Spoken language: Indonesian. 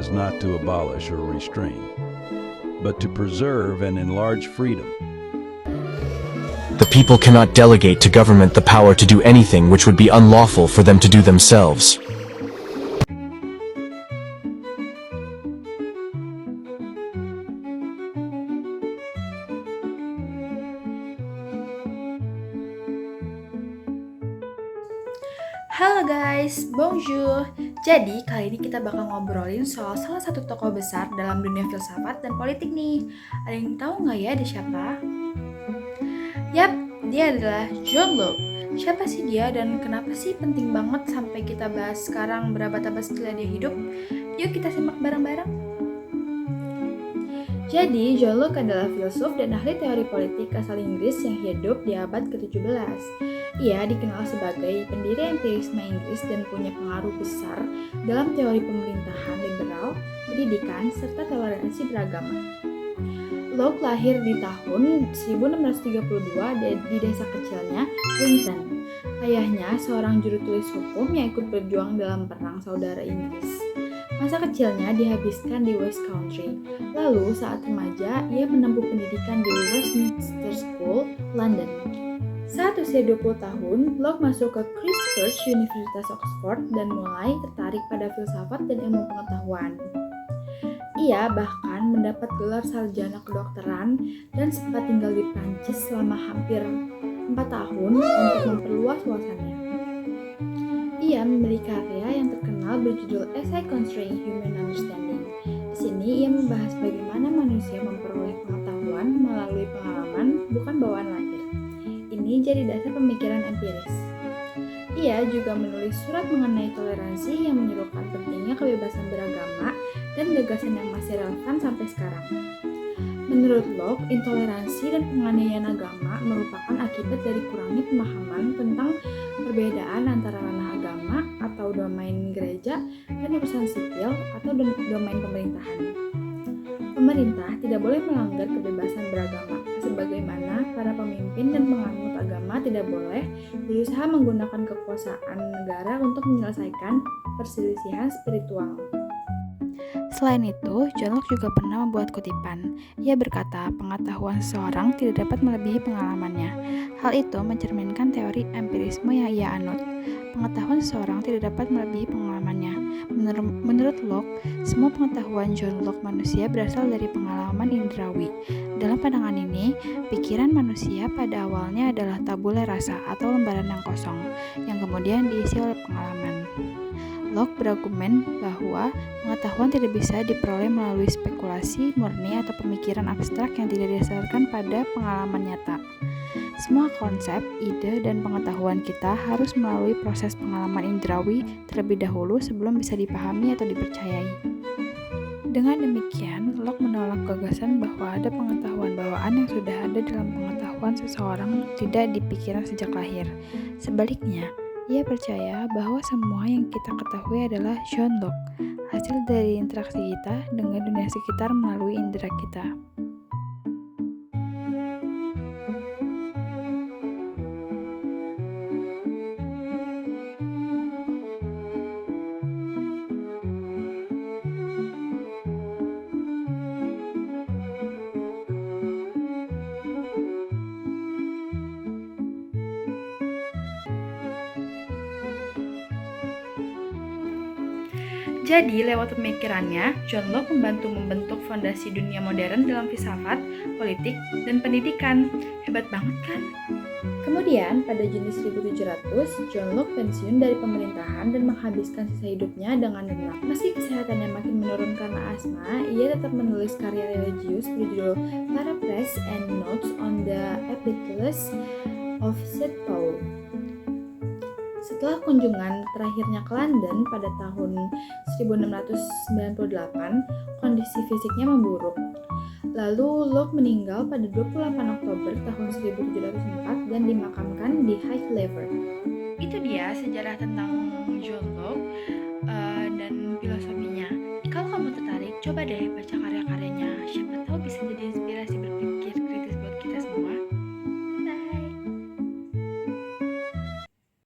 is not to abolish or restrain, but to preserve and enlarge freedom. The people cannot delegate to government the power to do anything which would be unlawful for them to do themselves. Halo guys, bonjour. Jadi kali ini kita bakal ngobrolin soal salah satu tokoh besar dalam dunia filsafat dan politik nih. Ada yang tahu nggak ya dia siapa? Yap, dia adalah John Locke. Siapa sih dia dan kenapa sih penting banget sampai kita bahas sekarang berabad-abad setelah dia hidup? Yuk kita simak bareng-bareng. Jadi, John Locke adalah filsuf dan ahli teori politik asal Inggris yang hidup di abad ke-17. Ia dikenal sebagai pendiri empirisme Inggris dan punya pengaruh besar dalam teori pemerintahan liberal, pendidikan, serta toleransi beragama. Locke lahir di tahun 1632 di desa kecilnya, Linton. Ayahnya seorang juru tulis hukum yang ikut berjuang dalam perang saudara Inggris. Masa kecilnya dihabiskan di West Country. Lalu saat remaja, ia menempuh pendidikan di Westminster School, London. Saat usia 20 tahun, Locke masuk ke Christ Church, Universitas Oxford dan mulai tertarik pada filsafat dan ilmu pengetahuan. Ia bahkan mendapat gelar sarjana kedokteran dan sempat tinggal di Prancis selama hampir 4 tahun untuk memperluas wawasannya. Ia memiliki karya yang terkenal berjudul Essay Concerning Human Understanding. Di sini ia membahas bagaimana manusia memperoleh pengetahuan melalui pengalaman, bukan bawaan lahir. Ini jadi dasar pemikiran empiris. Ia juga menulis surat mengenai toleransi yang menyerukan pentingnya kebebasan beragama dan gagasan yang masih relevan sampai sekarang. Menurut Locke, intoleransi dan penganiayaan agama merupakan akibat dari kurangnya pemahaman tentang perbedaan antara ranah agama atau domain gereja dan urusan sipil atau domain pemerintahan. Pemerintah tidak boleh melanggar kebebasan beragama, sebagaimana para pemimpin dan penganut agama tidak boleh berusaha menggunakan kekuasaan negara untuk menyelesaikan perselisihan spiritual. Selain itu, John Locke juga pernah membuat kutipan. Ia berkata, pengetahuan seseorang tidak dapat melebihi pengalamannya. Hal itu mencerminkan teori empirisme yang ia anut. Pengetahuan seseorang tidak dapat melebihi pengalamannya. Menurut Locke, semua pengetahuan John Locke manusia berasal dari pengalaman indrawi. Dalam pandangan ini, pikiran manusia pada awalnya adalah tabula rasa atau lembaran yang kosong, yang kemudian diisi oleh pengalaman. Locke berargumen bahwa pengetahuan tidak bisa diperoleh melalui spekulasi murni atau pemikiran abstrak yang tidak didasarkan pada pengalaman nyata. Semua konsep, ide, dan pengetahuan kita harus melalui proses pengalaman indrawi terlebih dahulu sebelum bisa dipahami atau dipercayai. Dengan demikian, Locke menolak gagasan bahwa ada pengetahuan bawaan yang sudah ada dalam pengetahuan seseorang tidak di pikiran sejak lahir. Sebaliknya, ia percaya bahwa semua yang kita ketahui adalah John Locke, hasil dari interaksi kita dengan dunia sekitar melalui indera kita. Jadi, lewat pemikirannya, John Locke membentuk fondasi dunia modern dalam filsafat, politik, dan pendidikan. Hebat banget kan? Kemudian, pada Juni 1700, John Locke pensiun dari pemerintahan dan menghabiskan sisa hidupnya dengan tenang. Meski kesehatannya makin menurun karena asma, ia tetap menulis karya religius berjudul Paraphrase and Notes on the Epistles of St. Paul. Setelah kunjungan terakhirnya ke London pada tahun 1698, kondisi fisiknya memburuk. Lalu Locke meninggal pada 28 Oktober tahun 1704 dan dimakamkan di Highclere. Itu dia sejarah tentang John Locke dan filosofinya. Kalau kamu tertarik, coba deh baca